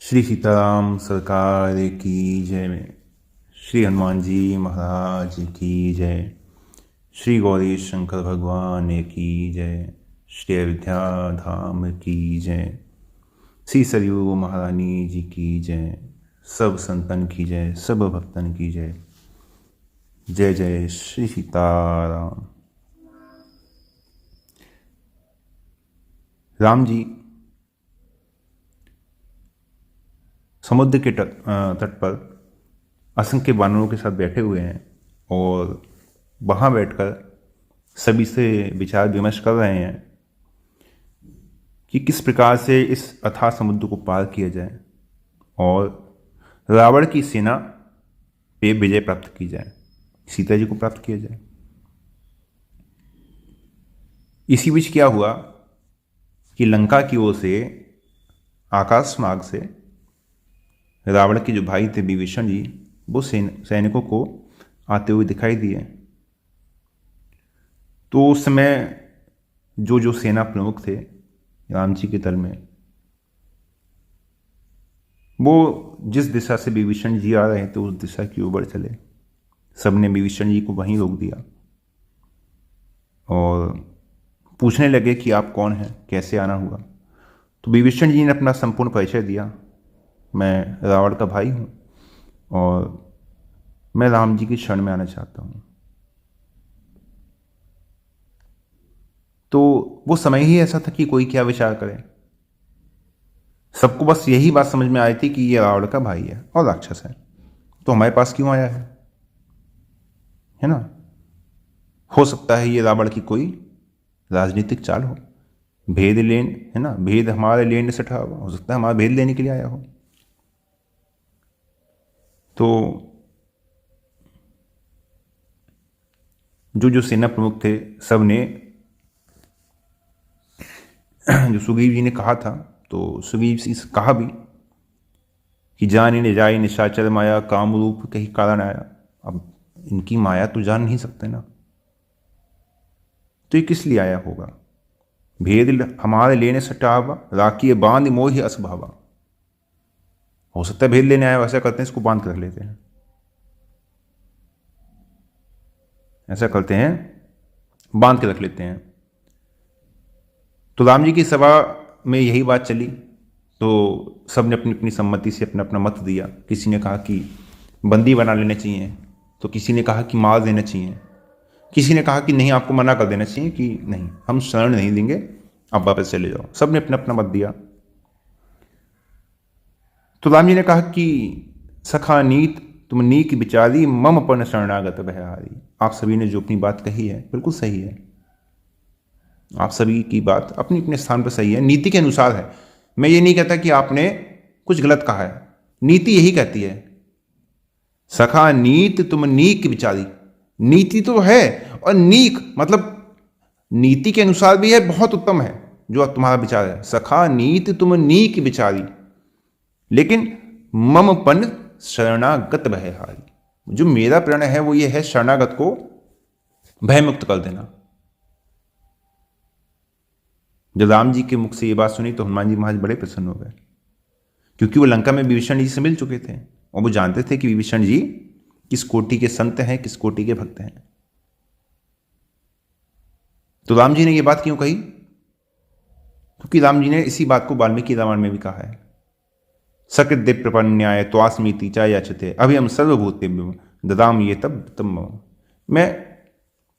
श्री सीताराम सरकार की जय। श्री हनुमान जी महाराज की जय। श्री गौरी शंकर भगवान की जय। श्री अयोध्या धाम की जय। श्री सरयू महारानी जी की जय। सब संतन की जय, सब भक्तन की जय। जय जय श्री सीताराम। राम जी समुद्र के तट पर असंख्य वानरों के साथ बैठे हुए हैं और वहाँ बैठकर सभी से विचार विमर्श कर रहे हैं कि किस प्रकार से इस अथाह समुद्र को पार किया जाए और रावण की सेना पे विजय प्राप्त की जाए, सीता जी को प्राप्त किया जाए। इसी बीच क्या हुआ कि लंका की ओर से आकाश मार्ग से रावण के जो भाई थे विभीषण जी, वो सैनिकों को आते हुए दिखाई दिए। तो उस समय जो जो सेना प्रमुख थे राम जी के दल में, वो जिस दिशा से विभीषण जी आ रहे थे उस दिशा की ओर बढ़ चले। सबने विभीषण जी को वहीं रोक दिया और पूछने लगे कि आप कौन हैं, कैसे आना हुआ। तो विभीषण जी ने अपना संपूर्ण परिचय दिया। मैं रावण का भाई हूँ और मैं राम जी की शरण में आना चाहता हूँ। तो वो समय ही ऐसा था कि कोई क्या विचार करे। सबको बस यही बात समझ में आई थी कि ये रावण का भाई है और राक्षस है, तो हमारे पास क्यों आया है ना। हो सकता है ये रावण की कोई राजनीतिक चाल हो, भेद लेन है ना, भेद हमारे लेने से ठा हो सकता है हमारा भेद लेने के लिए आया हो। तो जो जो सेना प्रमुख थे सब ने जो सुग्रीव जी ने कहा था, तो सुग्रीव जी से कहा भी कि जानी ने जाई निशाचर माया, काम रूप कहीं कारण आया। अब इनकी माया तो जान नहीं सकते ना, तो ये किस लिए आया होगा। भेद हमारे लेने सटावा, राखी बांध मोहि असभावा। हो सकता है भेद लेने आया, ऐसा करते हैं इसको बांध कर रख लेते हैं, ऐसा करते हैं बांध के रख लेते हैं। तो राम जी की सभा में यही बात चली, तो सब ने अपनी अपनी सम्मति से अपना अपना मत दिया। किसी ने कहा कि बंदी बना लेने चाहिए, तो किसी ने कहा कि मार देना चाहिए, किसी ने कहा कि नहीं आपको मना कर देना चाहिए कि नहीं हम शरण नहीं देंगे, आप वापस चले जाओ। सब ने अपना अपना मत दिया। तो राम जी ने कहा कि सखा नीत तुम नीक विचारी, मम पन शरणागत बहहारी। आप सभी ने जो अपनी बात कही है बिल्कुल सही है, आप सभी की बात अपने अपने स्थान पर सही है, नीति के अनुसार है। मैं ये नहीं कहता कि आपने कुछ गलत कहा है, नीति यही कहती है सखा नीत तुम नीक विचारी। नीति तो है और नीक मतलब नीति के अनुसार भी है, बहुत उत्तम है जो तुम्हारा विचार है। सखा नीत तुम नीक विचारी, लेकिन मम पन शरणागत भयहारी। जो मेरा प्रण है वो ये है शरणागत को भय मुक्त कर देना। जब राम जी के मुख से ये बात सुनी तो हनुमान जी महाराज बड़े प्रसन्न हो गए, क्योंकि वो लंका में विभीषण जी से मिल चुके थे और वो जानते थे कि विभीषण जी किस कोटि के संत हैं, किस कोटि के भक्त हैं। तो राम जी ने ये बात क्यों कही, क्योंकि राम जी ने इसी बात को वाल्मीकि रामायण में भी कहा है। सकृत प्रपन्याय त्वास्मीति च याचते अभयम सर्वभूतेभ्यो ददाम ये तब तम। मैं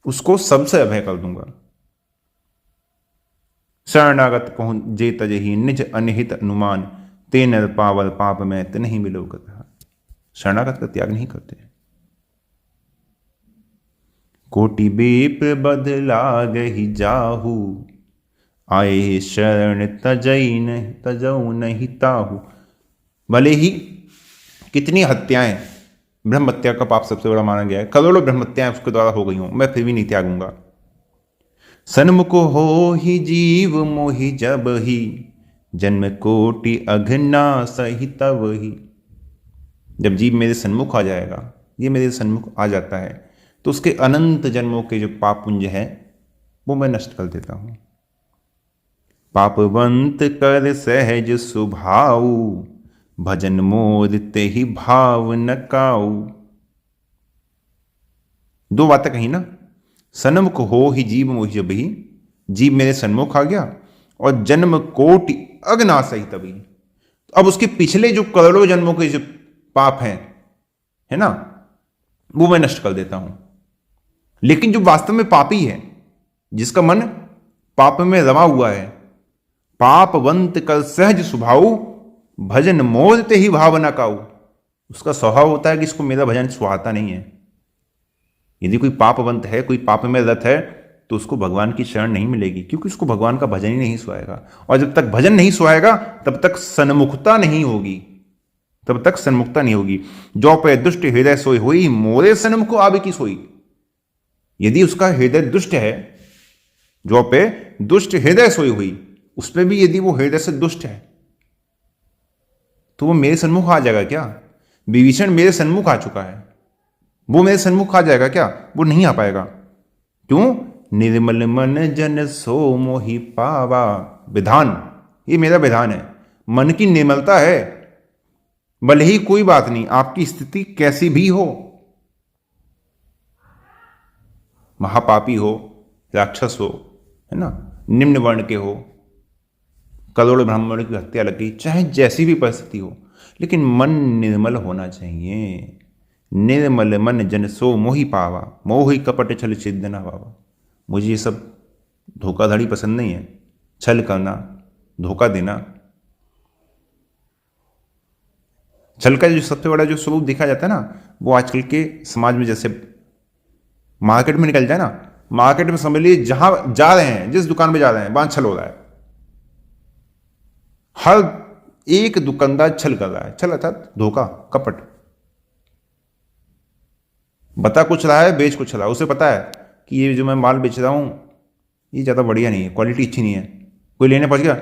उसको सबसे अभय कर दूंगा। शरणागत पहुंच जे तजहि निज अनिहित अनुमान, ते नर पावल पाप में तनहि मिलो कथा। शरणागत का त्याग नहीं करते। कोटि बेप्र बदला गही जाहू, आए शरण तजई नहीं तजऊ नहीं ताहू। भले ही कितनी हत्याएं, ब्रह्म हत्या का पाप सबसे बड़ा माना गया है, करोड़ों ब्रह्म हत्याएं उसके द्वारा हो गई हूं, मैं फिर भी नहीं त्यागूंगा। सन्मुख हो ही जीव मोहि जब ही, जन्म कोटि अघना सही तब ही। जब जीव मेरे सन्मुख आ जाएगा, ये मेरे सन्मुख आ जाता है, तो उसके अनंत जन्मों के जो पाप पुंज हैं वो मैं नष्ट कर देता हूं। पापवंत कर सहज सुभाऊ, भजन मोद ते ही भाव न काऊ। दो बातें कही ना, सन्मुख हो ही जीव मोहि जब ही, जीव मेरे सन्मुख आ गया, और जन्म कोटि अगनाश ही तभी। अब उसके पिछले जो करोड़ों जन्मों के जो पाप हैं, है ना, वो मैं नष्ट कर देता हूं। लेकिन जो वास्तव में पापी है, जिसका मन पाप में रमा हुआ है, पापवंत कर सहज स्वभाव, भजन मोदते ही भावना काऊ। उसका स्वभाव होता है कि इसको मेरा भजन सुहाता नहीं है। यदि कोई पापवंत है, कोई पाप में रत है, तो उसको भगवान की शरण नहीं मिलेगी, क्योंकि उसको भगवान का भजन ही नहीं सुहाएगा। और जब तक भजन नहीं सुहाएगा तब तक सन्मुखता नहीं होगी, तब तक सन्मुखता नहीं होगी। जो पे दुष्ट हृदय सोई हुई, मोरे सन्मुख आवे की सोई। यदि उसका हृदय दुष्ट है, जो पे दुष्ट हृदय सोई हुई, उसमें भी यदि वो हृदय से दुष्ट है, तो वो मेरे सन्मुख आ जाएगा क्या? विभीषण मेरे सन्मुख आ चुका है, वो मेरे सन्मुख आ जाएगा क्या? वो नहीं आ पाएगा। क्यों? निर्मल मन जन सो मोहि पावा। विधान, ये मेरा विधान है। मन की निर्मलता है, भले ही कोई बात नहीं, आपकी स्थिति कैसी भी हो, महापापी हो, राक्षस हो, है ना, निम्न वर्ण के हो, करोड़ ब्राह्मणों की हत्या लगी, चाहे जैसी भी परिस्थिति हो, लेकिन मन निर्मल होना चाहिए। निर्मल मन जन सो मोहि पावा, मोहि कपट छल छिद्दना बाबा। मुझे ये सब धोखाधड़ी पसंद नहीं है, छल करना, धोखा देना। छल का जो सबसे बड़ा जो स्वरूप देखा जाता है ना, वो आजकल के समाज में, जैसे मार्केट में निकल जाए ना, मार्केट में समझ लीजिए जहां जा रहे हैं, जिस दुकान में जा रहे हैं, वहां छल हो रहा है। हर एक दुकानदार छल कर रहा है। छल अर्थात धोखा, कपट। बता कुछ रहा है, बेच कुछ रहा है। उसे पता है कि ये जो मैं माल बेच रहा हूं, ये ज़्यादा बढ़िया नहीं है, क्वालिटी अच्छी नहीं है। कोई लेने पहुंच गया,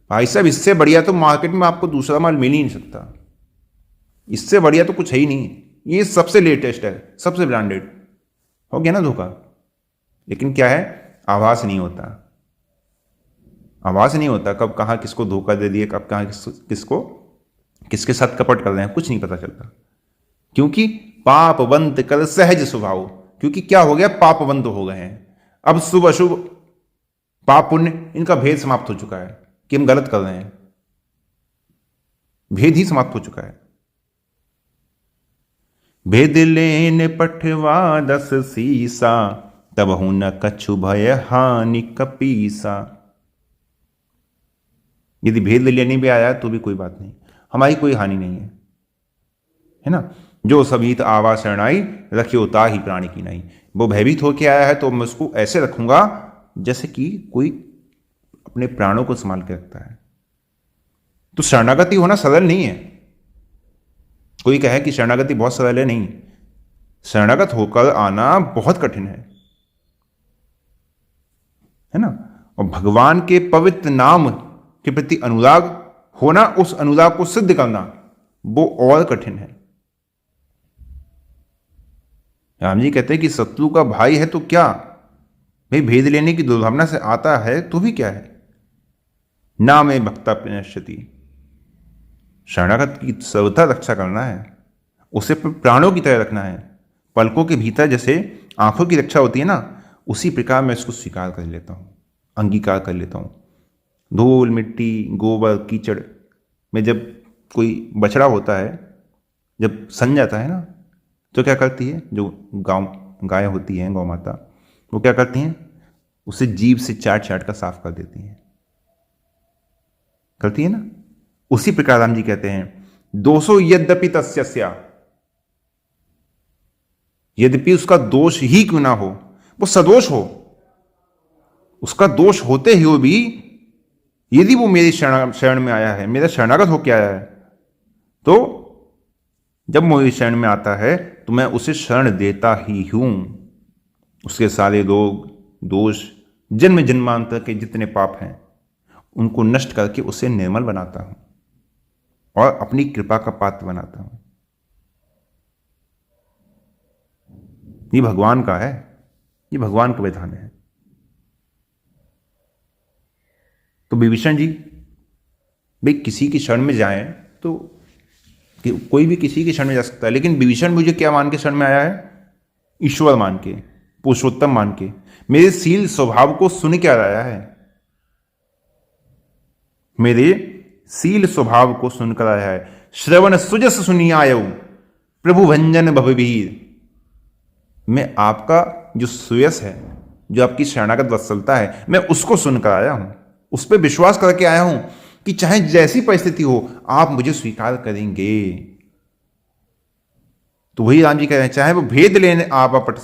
भाई साहब इससे बढ़िया तो मार्केट में आपको दूसरा माल मिल ही नहीं सकता, इससे बढ़िया तो कुछ है ही नहीं, ये सबसे लेटेस्ट है, सबसे ब्रांडेड। हो गया ना धोखा। लेकिन क्या है, आभास नहीं होता, आभास नहीं होता कब कहाँ किसको धोखा दे दिए, कब कहाँ किसको किसके साथ कपट कर रहे हैं, कुछ नहीं पता चलता। क्योंकि पापवंत कर सहज स्वभाव, क्योंकि क्या हो गया, पापवंत हो गए हैं। अब शुभ अशुभ, पाप पुण्य, इनका भेद समाप्त हो चुका है कि हम गलत कर रहे हैं, भेद ही समाप्त हो चुका है। भेद लेन पठवा 10 सीसा, तब हूं न कछु भय हानि कपीसा। यदि भेद लेने भी आया तो भी कोई बात नहीं, हमारी कोई हानि नहीं है ना। जो सभीत आवा शरणाई, रखियो ताहि प्राणी की नहीं। वो भयभीत होकर आया है तो मैं उसको ऐसे रखूंगा जैसे कि कोई अपने प्राणों को संभाल के रखता है। तो शरणागति होना सरल नहीं है। कोई कहे कि शरणागति बहुत सरल है, नहीं, शरणागत होकर आना बहुत कठिन है ना। और भगवान के पवित्र नाम के प्रति अनुराग होना, उस अनुराग को सिद्ध करना, वो और कठिन है। राम जी कहते हैं कि शत्रु का भाई है तो क्या, भाई भेद लेने की दुर्भावना से आता है तो भी क्या है। ना में भक्ता प्रणश्यति, शरणागत की सर्वथा रक्षा करना है, उसे प्राणों की तरह रखना है। पलकों के भीतर जैसे आंखों की रक्षा होती है ना, उसी प्रकार मैं इसको स्वीकार कर लेता हूं, अंगीकार कर लेता हूं। धूल मिट्टी गोबर कीचड़ में जब कोई बछड़ा होता है, जब सन जाता है ना, तो क्या करती है, जो गाय होती है, गौ माता, वो क्या करती हैं, उसे जीभ से चाट चाट कर साफ कर देती हैं, करती है ना। उसी प्रकार राम जी कहते हैं, दोषो यद्यपि तस्या, यद्यपि उसका दोष ही क्यों ना हो, वो सदोष हो, उसका दोष होते हुए भी यदि वो मेरी शरण में आया है, मेरा शरणागत होकर आया है, तो जब मेरी शरण में आता है तो मैं उसे शरण देता ही हूं। उसके सारे रोग दोष, जन्म जन्मांतर के जितने पाप हैं, उनको नष्ट करके उसे निर्मल बनाता हूं और अपनी कृपा का पात्र बनाता हूं। ये भगवान का है, ये भगवान का विधान है। तो विभीषण जी भाई किसी की शरण में जाएं तो कि कोई भी किसी के शरण में जा सकता है, लेकिन विभीषण मुझे क्या मान के शरण में आया है? ईश्वर मान के, पुरुषोत्तम मान के, मेरे शील स्वभाव को सुन के आया है, मेरे शील स्वभाव को सुनकर आया है। श्रवण सुजस सुनी आयऊ प्रभु भंजन भववीर। मैं आपका जो सुयस है, जो आपकी शरणागत वत्सलता है, मैं उसको सुनकर आया हूं, उस पर विश्वास करके आया हूं कि चाहे जैसी परिस्थिति हो आप मुझे स्वीकार करेंगे। तो वही राम जी कह रहे हैं, चाहे वो भेद लेने आप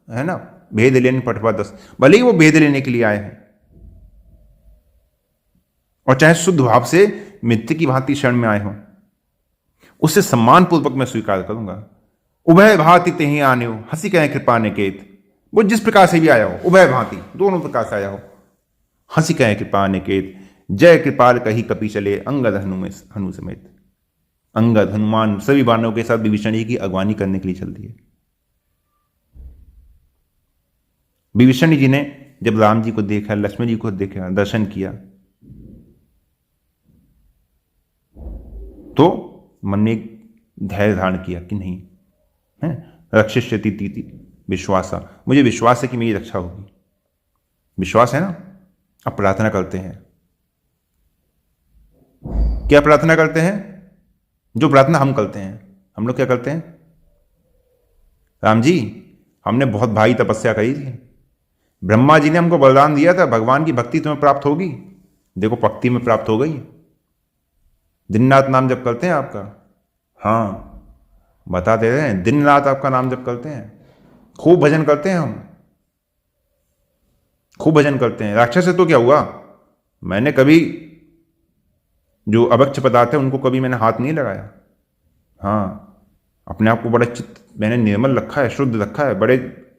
है ना, भेद लेने पटवा 10, भले ही वो भेद लेने के लिए आए हैं, और चाहे शुद्ध भाव से मित्र की भांति शरण में आए हो, उससे सम्मान पूर्वक मैं स्वीकार करूंगा। उभय भांति तेहि आने हो हंसी कहें कृपा निकेत। वो जिस प्रकार से भी आया हो, उभय भांति दोनों प्रकार से आया हो, हंसी कहें कृपा निकेत। जय कृपाल कही कपि चले अंगद हनु समेत। अंगद, हनुमान, सभी वानरों के साथ विभीषण जी की अगवानी करने के लिए चल दिए। विभीषण जी ने जब राम जी को देखा, लक्ष्मण जी को देखा, दर्शन किया, तो मन में धैर्य धारण किया कि नहीं है, रक्षिष्यति तीति विश्वासा, मुझे विश्वास है कि मेरी रक्षा होगी। विश्वास है ना। अब प्रार्थना करते हैं। क्या प्रार्थना करते हैं? जो प्रार्थना हम करते हैं। हम लोग क्या करते हैं? राम जी, हमने बहुत भारी तपस्या करी थी, ब्रह्मा जी ने हमको वरदान दिया था, भगवान की भक्ति तुम्हें प्राप्त होगी, देखो भक्ति में प्राप्त हो गई। दिन रात नाम जप करते हैं आपका? हाँ, बता दे रहे हैं, दिन रात आपका नाम जप करते हैं, खूब भजन करते हैं, हम खूब भजन करते हैं। राक्षस से तो क्या हुआ, मैंने कभी जो अभक्ष पदार्थ है उनको कभी मैंने हाथ नहीं लगाया। हाँ, अपने आप को बड़ा चित्त मैंने निर्मल रखा है, शुद्ध रखा है, बड़े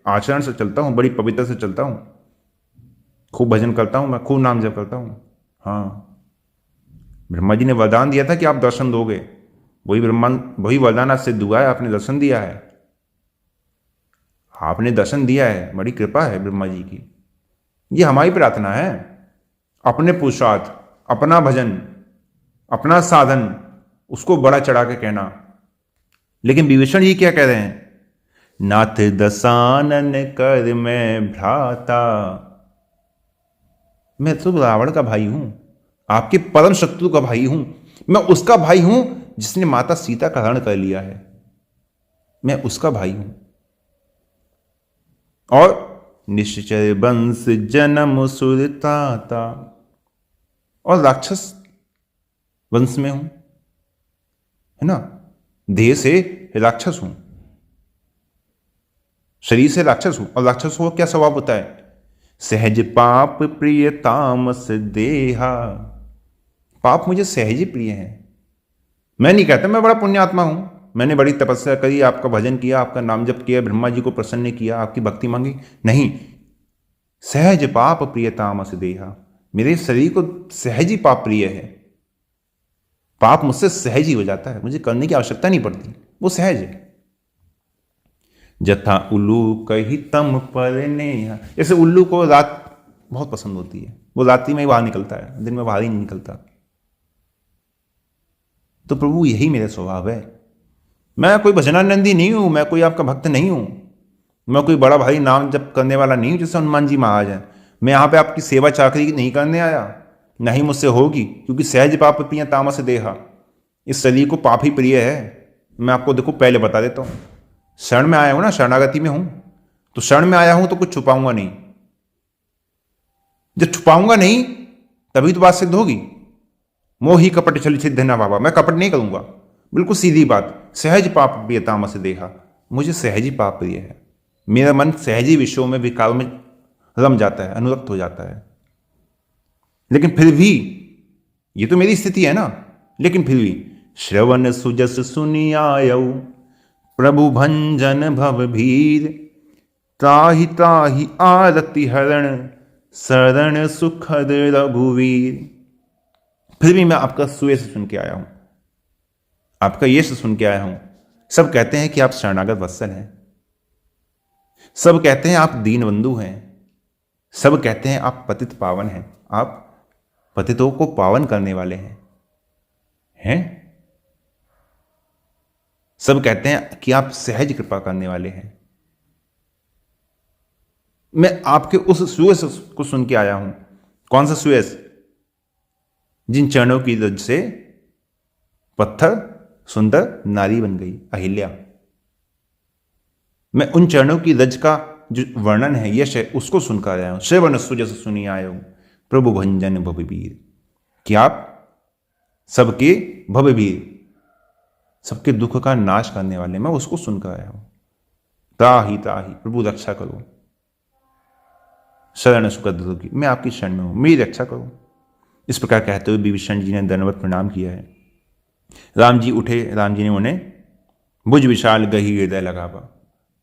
आचरण से चलता हूँ, बड़ी पवित्र से चलता हूँ, खूब भजन करता हूँ मैं, खूब नाम जप करता हूँ। हाँ, ब्रह्मा जी ने वरदान दिया था कि आप दर्शन दोगे, वही वरदान आज सिद्ध हुआ है, आपने दर्शन दिया है, आपने दर्शन दिया है, बड़ी कृपा है ब्रह्मा जी की। ये हमारी प्रार्थना है, अपने पुरुषार्थ, अपना भजन, अपना साधन, उसको बड़ा चढ़ा के कहना। लेकिन विभीषण जी क्या कह रहे हैं? नाथ दसानन कर मैं भ्राता। मैं तो रावण का भाई हूं, आपके परम शत्रु का भाई हूं, मैं उसका भाई हूं जिसने माता सीता का हरण कर लिया है, मैं उसका भाई हूं। और निश्चय वंश जन्म सुरताता, और राक्षस वंश में हूं, है ना, देह से राक्षस हूं, शरीर से राक्षस हूं। और राक्षस को क्या स्वभाव होता है? सहज पाप प्रिय तामस देहा। पाप मुझे सहज ही प्रिय है। मैं नहीं कहता मैं बड़ा पुण्यात्मा हूं, मैंने बड़ी तपस्या करी, आपका भजन किया, आपका नाम जप किया, ब्रह्मा जी को प्रसन्न किया, आपकी भक्ति मांगी, नहीं। सहज पाप प्रिय तामस देहा, मेरे शरीर को सहज ही पाप प्रिय है, पाप मुझसे सहज ही हो जाता है, मुझे करने की आवश्यकता नहीं पड़ती, वो सहज है। जथा उल्लू कही तम पर नेहा, जैसे उल्लू को रात बहुत पसंद होती है, वो रात्रि में ही बाहर निकलता है, दिन में बाहर ही नहीं निकलता। तो प्रभु यही मेरा स्वभाव है। मैं कोई भजनानंदी नहीं हूं, मैं कोई आपका भक्त नहीं हूं, मैं कोई बड़ा भारी नाम जप करने वाला नहीं हूं जैसे हनुमान जी महाराज हैं। मैं यहां पे आपकी सेवा चाकरी नहीं करने आया, नहीं मुझसे होगी, क्योंकि सहज पाप प्रिय तामस देहा, इस शरीर को पाप ही प्रिय है। मैं आपको देखो पहले बता देता हूं, शरण में आया हूं ना, शरणागति में हूं, तो शरण में आया हूं तो कुछ छुपाऊंगा नहीं। जब छुपाऊंगा नहीं तभी तो बात सिद्ध होगी। मोही कपट छल सिद्ध न बाबा, मैं कपट नहीं करूंगा, बिल्कुल सीधी बात। सहज पाप प्रिय तामस देहा, मुझे सहज ही पाप प्रिय है, मेरा मन सहज ही विषयों में विकार में रम जाता है, अनुरक्त हो जाता है। लेकिन फिर भी ये तो मेरी स्थिति है ना, लेकिन फिर भी श्रवण सुजस सुनी आयऊ प्रभु भंजन भव भीर, त्राहि त्राहि आरति हरण शरण सुखद रघुवीर। फिर भी मैं आपका सुयश सुन के आया हूं, आपका यश सुन के आया हूं। सब कहते हैं कि आप शरणागत वत्सल हैं, सब कहते हैं आप दीन बंधु हैं, सब कहते हैं आप पतित पावन हैं, आप पतितों को पावन करने वाले हैं। सब कहते हैं कि आप सहज कृपा करने वाले हैं। मैं आपके उस सुयस को सुन के आया हूं। कौन सा सुयस? जिन चरणों की रज से पत्थर सुंदर नारी बन गई, अहिल्या। मैं उन चरणों की रज का जो वर्णन है, यश है, उसको सुनकर आया हूं। श्रवण सुजस सुनी आयो प्रभु भंजन भववीर, कि आप सबके भववीर, सबके दुख का नाश करने वाले, मैं उसको सुनकर आया हूं। त्राहि त्राहि, प्रभु रक्षा करो। शरण सुखद की, मैं आपकी शरण में हूं, मेरी रक्षा करो। इस प्रकार कहते हुए विभीषण जी ने दंडवत प्रणाम किया है। राम जी उठे, राम जी ने उन्हें भुज विशाल गही हृदय लगावा,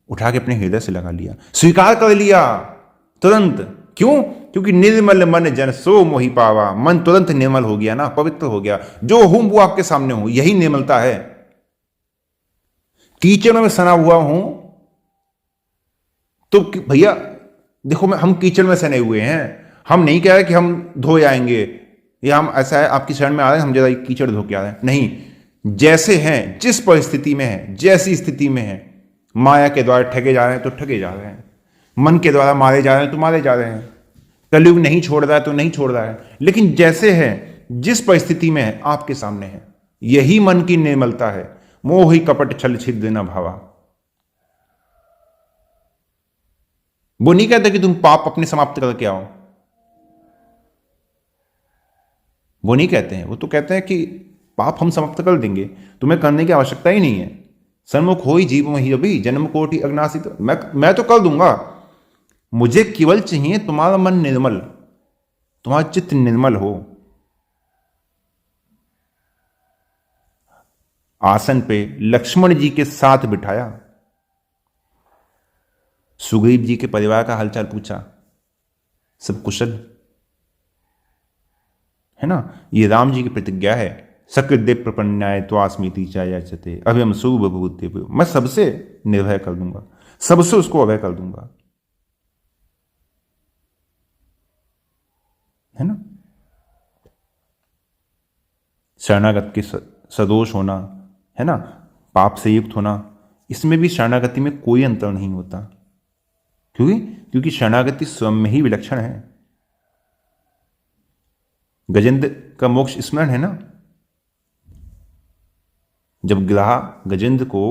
उठा के अपने हृदय से लगा लिया, स्वीकार कर लिया तुरंत। क्यों? क्योंकि निर्मल मन जन सो मोहि पावा। मन तुरंत निर्मल हो गया ना, पवित्र हो गया। जो हूं वो आपके सामने हूं, यही निर्मलता है। कीचड़ में सना हुआ हूं तो भैया देखो, हम कीचड़ में सने हुए हैं। हम नहीं कह रहे कि हम धो आएंगे, या हम ऐसा है आपकी शरण में आ रहे हैं हम जरा कीचड़ धो के आ रहे हैं, नहीं। जैसे हैं, जिस परिस्थिति में है, जैसी स्थिति में है, माया के द्वारा ठगे जा रहे हैं तो ठगे जा रहे हैं, मन के द्वारा मारे जा रहे हैं तो मारे जा रहे हैं, कलयुग नहीं छोड़ रहा है तो नहीं छोड़ रहा है, लेकिन जैसे है, जिस परिस्थिति में है, आपके सामने है। यही मन की निर्मलता है। मोहि कपट छल छिद्र न भावा। वो नहीं कहते कि तुम पाप अपने समाप्त करके आओ, वो नहीं कहते हैं। वो तो कहते हैं कि पाप हम समाप्त कर देंगे, तुम्हें करने की आवश्यकता ही नहीं है। सन्मुख हो ही जीव मही अभी जन्म कोटि अग्नासी, तो मैं तो कर दूंगा। मुझे केवल चाहिए तुम्हारा मन निर्मल, तुम्हारा चित्त निर्मल हो। आसन पे लक्ष्मण जी के साथ बिठाया, सुग्रीव जी के परिवार का हालचाल पूछा, सब कुशल है ना। ये राम जी की प्रतिज्ञा है, सकृदेव प्रपन्नाय त्वास्मीति चायाचते अभयम सुभूते, मैं सबसे निर्भय कर दूंगा, सबसे उसको अभय कर दूंगा, है ना। शरणागत के सदोष होना, है ना, पाप से युक्त होना, इसमें भी शरणागति में कोई अंतर नहीं होता। क्योंकि शरणागति स्वयं में ही विलक्षण है। गजेंद्र का मोक्ष स्मरण है ना, जब गिरहा गजेंद्र को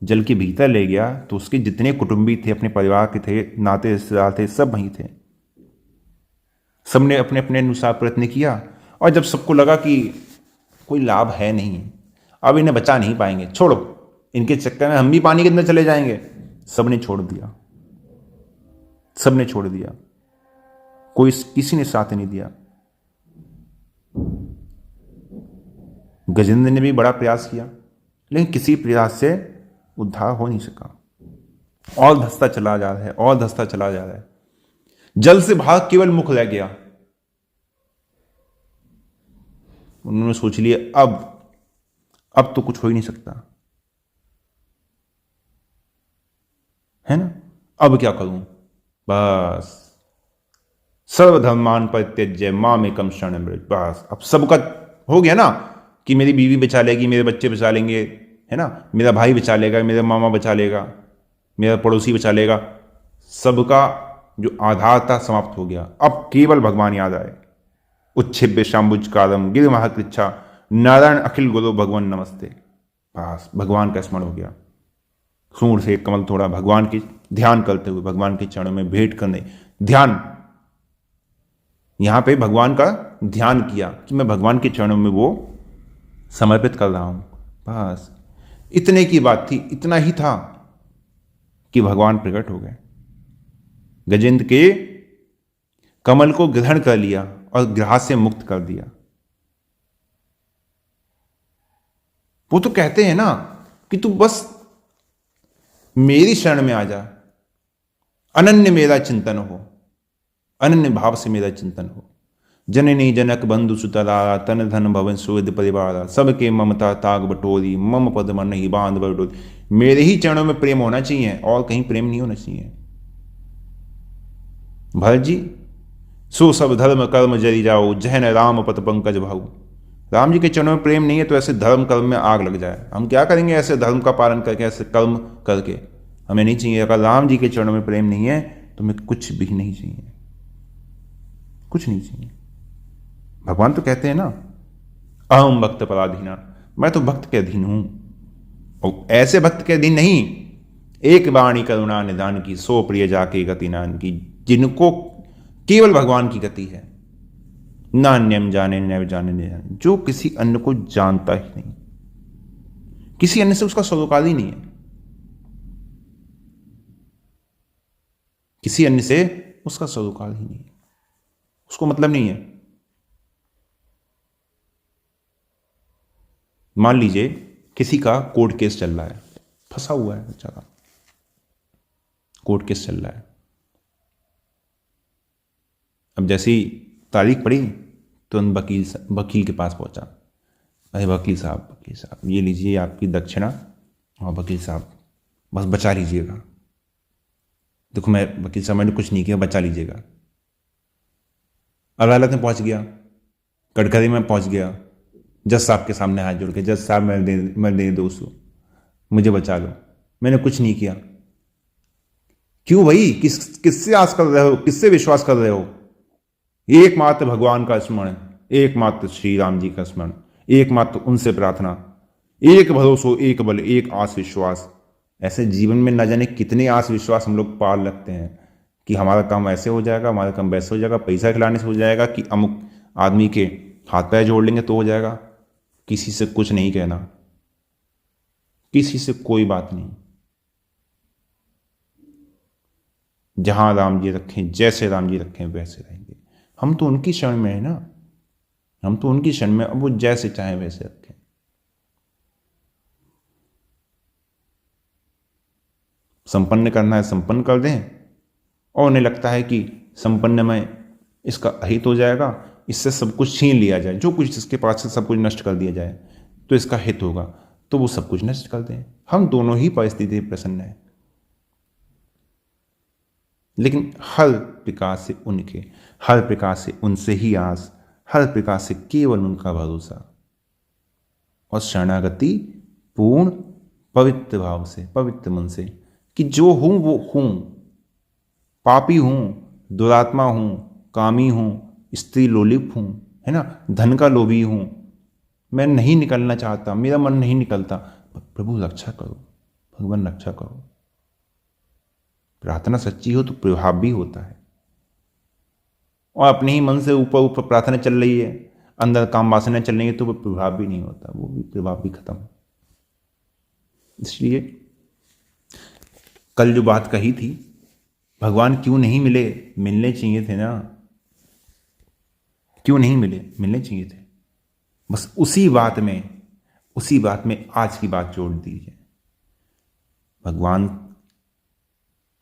जल के भीतर ले गया तो उसके जितने कुटुंबी थे, अपने परिवार के थे, नाते रिश्तेदार थे, सब वहीं थे। सबने अपने अपने अनुसार प्रयत्न किया, और जब सबको लगा कि कोई लाभ है नहीं, अब इन्हें बचा नहीं पाएंगे, छोड़ो, इनके चक्कर में हम भी पानी के अंदर चले जाएंगे, सबने छोड़ दिया। सबने छोड़ दिया, कोई किसी ने साथ नहीं दिया। गजेंद्र ने भी बड़ा प्रयास किया, लेकिन किसी प्रयास से उद्धार हो नहीं सका। और धंसता चला जा रहा है, और धंसता चला जा रहा है। जल से भाग केवल मुख रह गया। उन्होंने सोच लिया अब तो कुछ हो ही नहीं सकता, है ना। अब क्या करूं, बस सर्वधर्मान परित्यज्य मामेकं शरणं व्रज। बस अब सबका हो गया ना, कि मेरी बीवी बचा लेगी, मेरे बच्चे बचा लेंगे, है ना, मेरा भाई बचा लेगा, मेरा मामा बचा लेगा, मेरा पड़ोसी बचा लेगा। सबका जो आधार था समाप्त हो गया। अब केवल भगवान याद आए। उच्छिब्य शाम्बुज कालम गिर महाकृच्छा नारायण अखिल गुरु भगवान नमस्ते। बस भगवान का स्मरण हो गया। सूंड से कमल थोड़ा भगवान के ध्यान करते हुए, भगवान के चरणों में भेंट करने, ध्यान, यहां पे भगवान का ध्यान किया कि मैं भगवान के चरणों में वो समर्पित कर रहा हूं। बस इतने की बात थी, इतना ही था कि भगवान प्रकट हो गए। गजेंद्र के कमल को ग्रहण कर लिया और ग्रह से मुक्त कर दिया। वो तो कहते हैं ना कि तू बस मेरी शरण में आ जा, अनन्य मेरा चिंतन हो, अनन्य भाव से मेरा चिंतन हो। जननी जनक बंधु सुतलारा तन धन भवन सुहृद परिवारा सबके ममता ताग बटोरी मम पद मन ही बांध बटोरी। मेरे ही चरणों में प्रेम होना चाहिए और कहीं प्रेम नहीं होना चाहिए। भरत जी, सो सब धर्म कर्म जरी जाओ जहन राम पद पंकज भाऊ। राम जी के चरणों में प्रेम नहीं है तो ऐसे धर्म कर्म में आग लग जाए। हम क्या करेंगे ऐसे धर्म का पालन करके, ऐसे कर्म करके? हमें नहीं चाहिए। अगर राम जी के चरणों में प्रेम नहीं है तो हमें कुछ भी नहीं चाहिए, कुछ नहीं चाहिए। भगवान तो कहते हैं ना, अहम भक्त पराधीना, मैं तो भक्त के अधीन हूं। और ऐसे भक्त के अधीन नहीं, एक वाणी करुणा निदान की, सो प्रिय जाके गति नान की, जिनको केवल भगवान की गति है। नान्यम जाने न जाने न जाने, जो किसी अन्य को जानता ही नहीं, किसी अन्य से उसका सरोकार ही नहीं है, किसी अन्य से उसका सरोकार ही नहीं है, उसको मतलब नहीं है। मान लीजिए किसी का कोर्ट केस चल रहा है, फंसा हुआ है बेचारा, कोर्ट केस चल रहा है। अब जैसी तारीख पड़ी तुरंत वकील के पास पहुंचा। अरे वकील साहब ये लीजिए आपकी दक्षिणा, और वकील साहब बस बचा लीजिएगा। देखो मैं वकील साहब, मैंने कुछ नहीं किया, बचा लीजिएगा। अदालत में पहुंच गया, कटघरे में पहुंच गया, जज साहब के सामने हाथ जोड़ के, जज साहब मैं दे दो उसको, मुझे बचा लो, मैंने कुछ नहीं किया। क्यों भाई, किससे आस कर रहे हो, किससे विश्वास कर रहे हो? एकमात्र भगवान का स्मरण, एकमात्र श्री राम जी का स्मरण, एकमात्र उनसे प्रार्थना, एक भरोसो, एक बल, एक आस विश्वास। ऐसे जीवन में न जाने कितने आस विश्वास हम लोग पाल रखते हैं कि हमारा काम ऐसे हो जाएगा, हमारा काम वैसे हो जाएगा, पैसा खिलाने से हो जाएगा, कि अमुक आदमी के हाथ पैर जोड़ लेंगे तो हो जाएगा। किसी से कुछ नहीं कहना, किसी से कोई बात नहीं। जहां राम जी रखें, जैसे राम जी रखें वैसे रहेंगे। हम तो उनकी शरण में है ना, हम तो उनकी शरण में, अब वो जैसे चाहे वैसे रखें। संपन्न करना है संपन्न कर दें, और उन्हें लगता है कि संपन्न में इसका अहित हो जाएगा, इससे सब कुछ छीन लिया जाए, जो कुछ इसके पास से सब कुछ नष्ट कर दिया जाए तो इसका हित होगा, तो वो सब कुछ नष्ट कर दें। हम दोनों ही परिस्थिति प्रसन्न है, लेकिन हर प्रकार से उनके, हर प्रकार से उनसे ही आस, हर प्रकार से केवल उनका भरोसा, और शरणागति पूर्ण पवित्र भाव से, पवित्र मन से, कि जो हूं वो हूं, पापी हूं, दुरात्मा हूं, कामी हूं, स्त्री लोलिप हूं, है ना, धन का लोभी हूं, मैं नहीं निकलना चाहता, मेरा मन नहीं निकलता, प्रभु रक्षा करो, भगवान रक्षा करो। प्रार्थना सच्ची हो तो प्रभाव भी होता है। और अपने ही मन से ऊपर ऊपर प्रार्थना चल रही है, अंदर काम वासना चल रही है, तो वो प्रभाव भी नहीं होता, वो भी प्रभाव भी खत्म। इसलिए कल जो बात कही थी, भगवान क्यों नहीं मिले, मिलने चाहिए थे ना, क्यों नहीं मिले, मिलने चाहिए थे। बस उसी बात में आज की बात जोड़ दीजिए। भगवान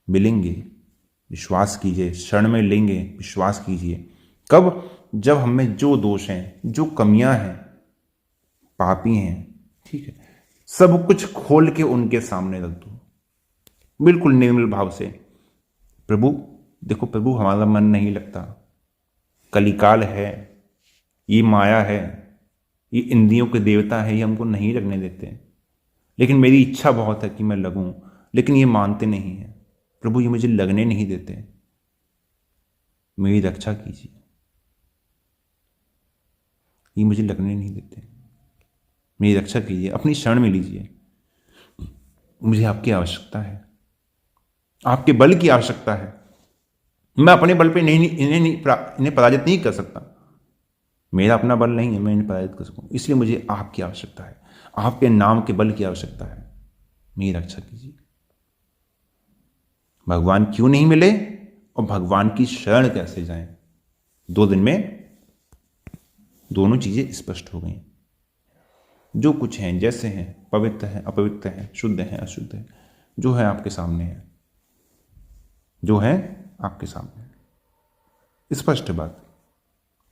मिलेंगे, विश्वास कीजिए, शरण में लेंगे, विश्वास कीजिए। कब? जब हमें जो दोष हैं, जो कमियां हैं, पापी हैं, ठीक है, सब कुछ खोल के उनके सामने रख दो, बिल्कुल निर्मल भाव से। प्रभु देखो, प्रभु हमारा मन नहीं लगता, कलिकाल है, ये माया है, ये इंद्रियों के देवता है, ये हमको नहीं लगने देते, लेकिन मेरी इच्छा बहुत है कि मैं लगूं, लेकिन ये मानते नहीं है। प्रभु ये मुझे लगने नहीं देते, मेरी रक्षा कीजिए, ये मुझे लगने नहीं देते, मेरी रक्षा कीजिए, अपनी शरण में लीजिए। मुझे आपकी आवश्यकता है, आपके बल की आवश्यकता है। मैं अपने बल पे इन्हें पराजित नहीं कर सकता, मेरा अपना बल नहीं है, मैं इन्हें पराजित कर सकूं। इसलिए मुझे आपकी आवश्यकता है, आपके नाम के बल की आवश्यकता है, मेरी रक्षा कीजिए। भगवान क्यों नहीं मिले और भगवान की शरण कैसे जाएं? 2 दिन में दोनों चीजें स्पष्ट हो गई। जो कुछ हैं, जैसे हैं, पवित्र हैं, अपवित्र हैं, शुद्ध हैं, अशुद्ध हैं, जो है आपके सामने है, जो है आपके सामने। स्पष्ट बात,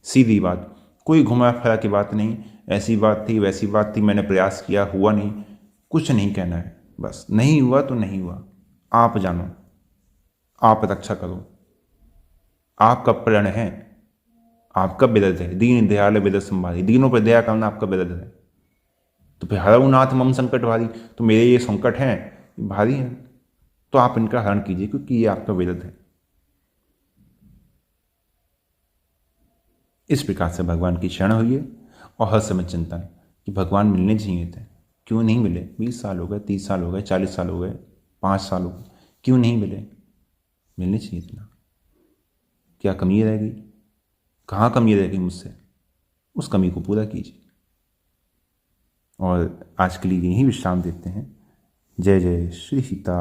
सीधी बात, कोई घुमा फिरा की बात नहीं। ऐसी बात थी, वैसी बात थी, मैंने प्रयास किया, हुआ नहीं, कुछ नहीं कहना है। बस नहीं हुआ तो नहीं हुआ, आप जानो, आप रक्षा करो, आपका प्रण है, आपका बिरध है, दीन दयाल बिरध संभारी, दीनों पर दया करना आपका बिरध है। तो फिर हरऊ नाथ मम संकट भारी, तो मेरे ये संकट हैं भारी हैं, तो आप इनका हरण कीजिए क्योंकि ये आपका बिरध है। इस प्रकार से भगवान की शरण हुई और हर समय चिंतन कि भगवान मिलने चाहिए थे, क्यों नहीं मिले? 20 साल हो गए, 30 साल हो गए, 40 साल हो गए, 5 साल हो गए, क्यों नहीं मिले? मिलने चाहिए थे ना। क्या कमी रह गई? कहाँ कमी रह गई मुझसे? उस कमी को पूरा कीजिए। और आज के लिए यही विश्राम देते हैं। जय जय श्री सीता।